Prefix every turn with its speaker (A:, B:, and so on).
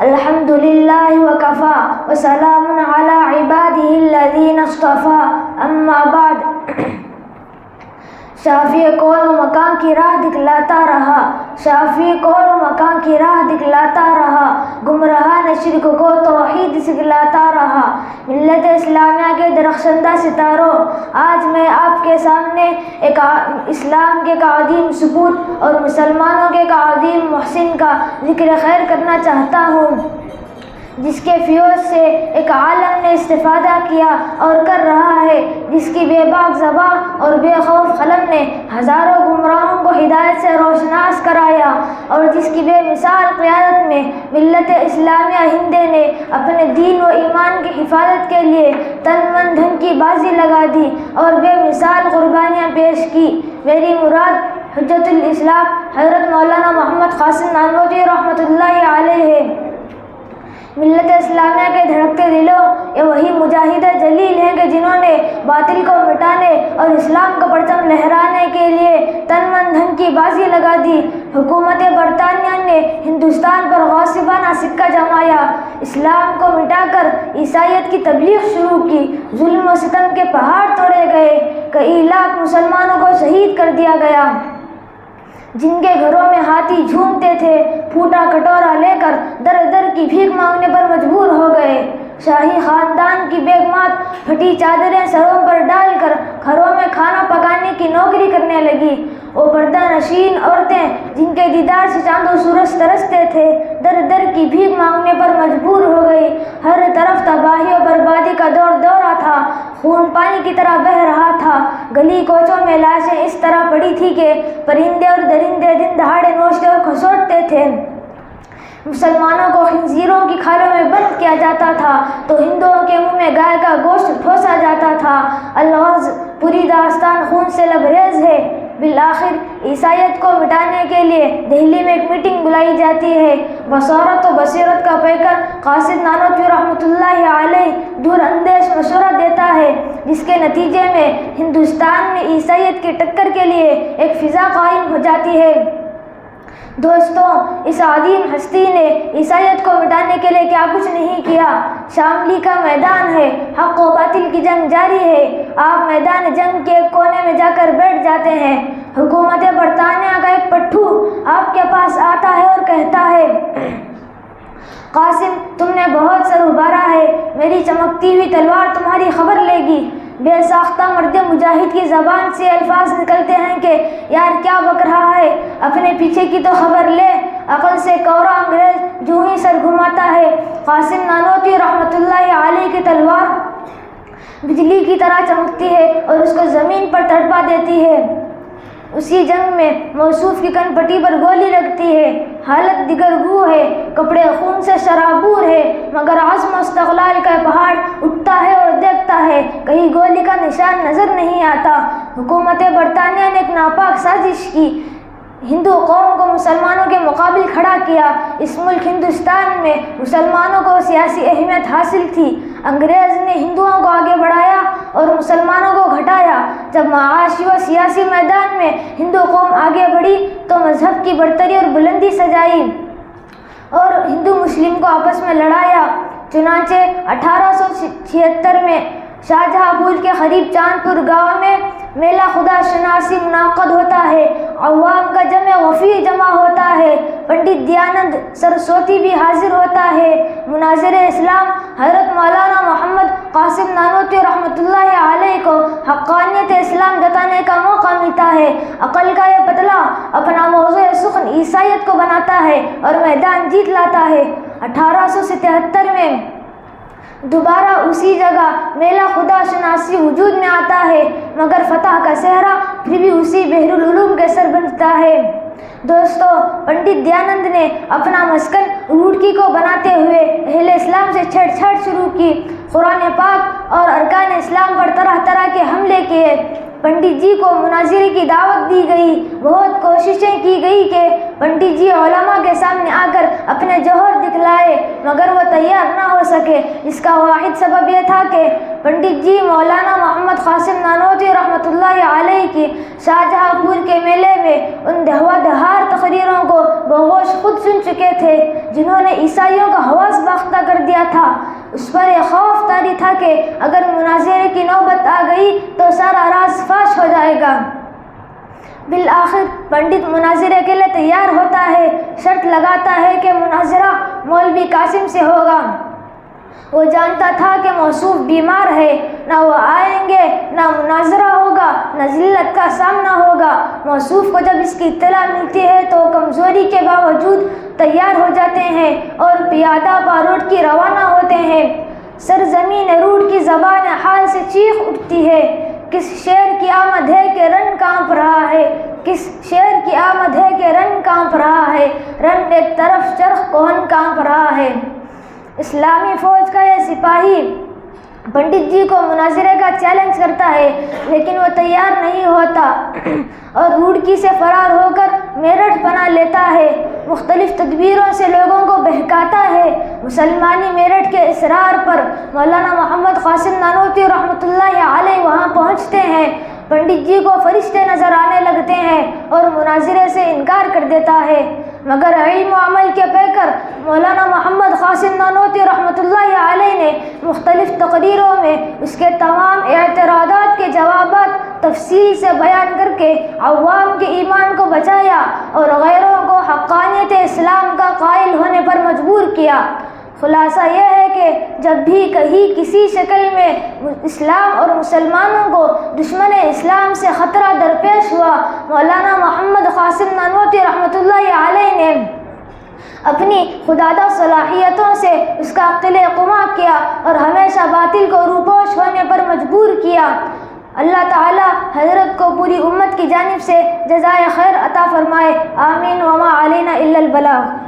A: الحمد للہ وکفا وسلام علی عبادہ الذین اصطفا اما بعد۔ شافی کون و مکان کی راہ دکھلاتا رہا، شافی کون و مکان کی راہ دکھلاتا رہا، گمراہان شرک کو توحید سکھلاتا رہا۔ ملت اسلامیہ کے درخشندہ ستاروں، آج میں آپ کے سامنے ایک اسلام کے ایک عظیم ثبوت اور مسلمانوں کے ایک عظیم محسن کا ذکر خیر کرنا چاہتا ہوں، جس کے فیوز سے ایک عالم نے استفادہ کیا اور کر رہا ہے، جس کی بے باک زبان اور بے خوف قلم نے ہزاروں گمراہوں کو ہدایت سے روشناس کرایا، اور جس کی بے مثال قیادت میں ملت اسلامیہ ہند نے اپنے دین و ایمان کی حفاظت کے لیے تن من دھن کی بازی لگا دی اور بے مثال قربانیاں پیش کی۔ میری مراد حجت الاسلام حضرت مولانا محمد قاسم نانوتوی رحمۃ اللہ علیہ ہے۔ ملت اسلامیہ کے دھڑکتے دلوں، یہ وہی مجاہد جلیل ہیں کہ جنہوں نے باطل کو مٹانے اور اسلام کا پرچم لہرانے کے لیے تن من دھن کی بازی لگا دی۔ حکومت برطانیہ نے ہندوستان پر غاصبانہ سکہ جمایا، اسلام کو مٹا کر عیسائیت کی تبلیغ شروع کی، ظلم و ستم کے پہاڑ توڑے گئے، کئی لاکھ مسلمانوں کو شہید کر دیا گیا۔ جن کے گھروں میں ہاتھی جھومتے تھے، پھوٹا کٹورا لے کر در در کی بھیک مانگنے پر مجبور ہو گئے۔ شاہی خاندان کی بیگمات پھٹی چادریں سروں پر ڈال کر گھروں میں کھانا پکانے کی نوکری کرنے لگی۔ وہ پردہ نشین عورتیں جن کے دیدار سے چاند و سورج ترستے تھے، در در کی بھیک مانگنے پر مجبور ہو گئی۔ ہر طرف تباہی و بربادی کا دورہ تھا، خون پانی کی طرح بہہ رہا تھا۔ گلی کوچوں میں لاشیں اس طرح پڑی تھی کہ پرندے اور درندے دن دہاڑے نوچتے اور کھسوٹتے تھے۔ مسلمانوں کو خنزیروں کی کھالوں میں بند کیا جاتا تھا تو ہندوؤں کے منہ میں گائے کا گوشت ٹھوسا جاتا تھا۔ الغرض پوری داستان خون سے لبریز ہے۔ بالآخر عیسائیت کو مٹانے کے لیے دہلی میں ایک میٹنگ بلائی جاتی ہے۔ بصارت و بصیرت کا پیکر قاسم نانوتوی رحمۃ اللہ علیہ دور اندیش مشورہ دیتا ہے، جس کے نتیجے میں ہندوستان میں عیسائیت کی ٹکر کے لیے ایک فضا قائم ہو جاتی ہے۔ دوستوں، اس عظیم ہستی نے عیسائیت کو مٹانے کے لیے کیا کچھ نہیں کیا۔ شاملی کا میدان ہے، حق و باطل کی جنگ جاری ہے۔ آپ میدان جنگ کے ایک کونے میں جا کر بیٹھ جاتے ہیں۔ حکومت برطانیہ کا ایک پٹھو آپ کے پاس آتا ہے اور کہتا ہے، قاسم تم نے بہت سر ابھارا ہے، میری چمکتی ہوئی تلوار تمہاری خبر لے گی۔ بے ساختہ مرد مجاہد کی زبان سے الفاظ نکلتے ہیں کہ یار کیا بک رہا ہے، اپنے پیچھے کی تو خبر لے۔ عقل سے کورا انگریز جو ہی سر گھماتا ہے۔ قاسم نانوتوی رحمۃ اللہ علیہ کی تلوار بجلی کی طرح چمکتی ہے اور اس کو زمین پر تڑپا دیتی ہے۔ اسی جنگ میں موصوف کی کن پٹی پر گولی لگتی ہے۔ حالت دیگرگو ہے، کپڑے خون سے شرابور ہے، مگر عزم و استقلال کا پہاڑ اٹھتا ہے اور دیکھتا ہے، کہیں گولی کا نشان نظر نہیں آتا۔ حکومت برطانیہ نے ایک ناپاک سازش کی، ہندو قوم کو مسلمانوں کے مقابل کھڑا کیا۔ اس ملک ہندوستان میں مسلمانوں کو سیاسی اہمیت حاصل تھی۔ انگریز نے ہندوؤں کو آگے بڑھایا اور مسلمانوں کو گھٹایا۔ جب معاشی و سیاسی میدان میں ہندو قوم آگے بڑھی تو مذہب کی برتری اور بلندی سجائی اور ہندو مسلم کو آپس میں لڑایا۔ چنانچہ 1876 میں شاہجہاں پور کے قریب چاندپور گاؤں میں میلہ خدا شناسی منعقد ہوتا ہے۔ عوام کا جمع وفیر جمع ہوتا ہے۔ پنڈت دیانند سرسوتی بھی حاضر ہوتا ہے۔ مناظر اسلام حضرت مولانا محمد قاسم نانوتوی رحمۃ اللہ علیہ کو حقانیت اسلام جتانے کا موقع ملتا ہے۔ عقل کا یہ پتلا اپنا موضوع سخن عیسائیت کو بناتا ہے اور میدان جیت لاتا ہے۔ 1877 میں دوبارہ اسی جگہ میلہ خدا شناسی وجود میں آتا ہے، مگر فتح کا صحرا پھر بھی اسی بحر العلوم کے سر بنتا ہے۔ دوستو، پنڈت دیانند نے اپنا مسکن روڑکی کو بناتے ہوئے اہل اسلام سے چھیڑ چھاڑ شروع کی، قرآن پاک اور ارکان اسلام پر طرح طرح کے حملے کیے۔ پنڈت جی کو مناظرے کی دعوت دی گئی، بہت کوششیں کی گئی کہ پنڈت جی علماء کے سامنے آ کر اپنے جوہر دکھلائے، مگر وہ تیار نہ ہو سکے۔ اس کا واحد سبب یہ تھا کہ پنڈت جی مولانا محمد قاسم نانوتوی رحمۃ اللہ علیہ کی شاہجہاں پور کے میلے میں ان دہوا دہار تقریروں کو بغوش خود سن چکے تھے جنہوں نے عیسائیوں کا حواس باختہ کر دیا تھا، اس پر یہ خوف طاری تھا کہ اگر مناظرے کی نوبت آ گئی تو سارا راز فاش ہو جائے گا۔ بالآخر پنڈت مناظرے کے لیے تیار ہوتا ہے، شرط لگاتا ہے کہ مناظرہ مولوی قاسم سے ہوگا۔ وہ جانتا تھا کہ موصوف بیمار ہے، نہ وہ آئیں گے، نہ مناظرہ ہوگا، نہ ذلت کا سامنا ہوگا۔ موصوف کو جب اس کی اطلاع ملتی ہے تو کمزوری کے باوجود تیار ہو جاتے ہیں اور پیادہ باروٹ کی روانہ ہوتے ہیں۔ سرزمین روٹ کی زبان حال سے چیخ اٹھتی ہے، کس شعر کی آمد ہے کہ رن کانپ رہا ہے، کس شعر کی آمد ہے کہ رن کانپ رہا ہے، رن ایک طرف چرخ کوہن کانپ رہا ہے۔ اسلامی فوج کا یہ سپاہی پنڈت جی کو مناظرے کا چیلنج کرتا ہے، لیکن وہ تیار نہیں ہوتا اور روڑکی سے فرار ہو کر میرٹھ پناہ لیتا ہے۔ مختلف تدبیروں سے لوگوں کو بہکاتا ہے۔ مسلمانی میرٹھ کے اصرار پر مولانا محمد قاسم نانوتوی رحمۃ اللہ علیہ وہاں پہنچتے ہیں۔ پنڈت جی کو فرشتے نظر آنے لگتے ہیں اور مناظرے سے انکار کر دیتا ہے، مگر علم و عمل کے پیکر مولانا محمد قاسم نانوتوی رحمۃ اللہ علیہ نے مختلف تقریروں میں اس کے تمام اعتراضات کے جوابات تفصیل سے بیان کر کے عوام کے ایمان کو بچایا اور غیروں کو حقانیت اسلام کا قائل ہونے پر مجبور کیا۔ خلاصہ یہ ہے کہ جب بھی کہیں کسی شکل میں اسلام اور مسلمانوں کو دشمن اسلام سے خطرہ درپیش ہوا، مولانا محمد قاسم نانوتوی رحمۃ اللہ علیہ نے اپنی خوددادہ صلاحیتوں سے اس کا قلع قمع کیا اور ہمیشہ باطل کو روپوش ہونے پر مجبور کیا۔ اللہ تعالی حضرت کو پوری امت کی جانب سے جزائے خیر عطا فرمائے، آمین۔ وما علینا الا البلاغ۔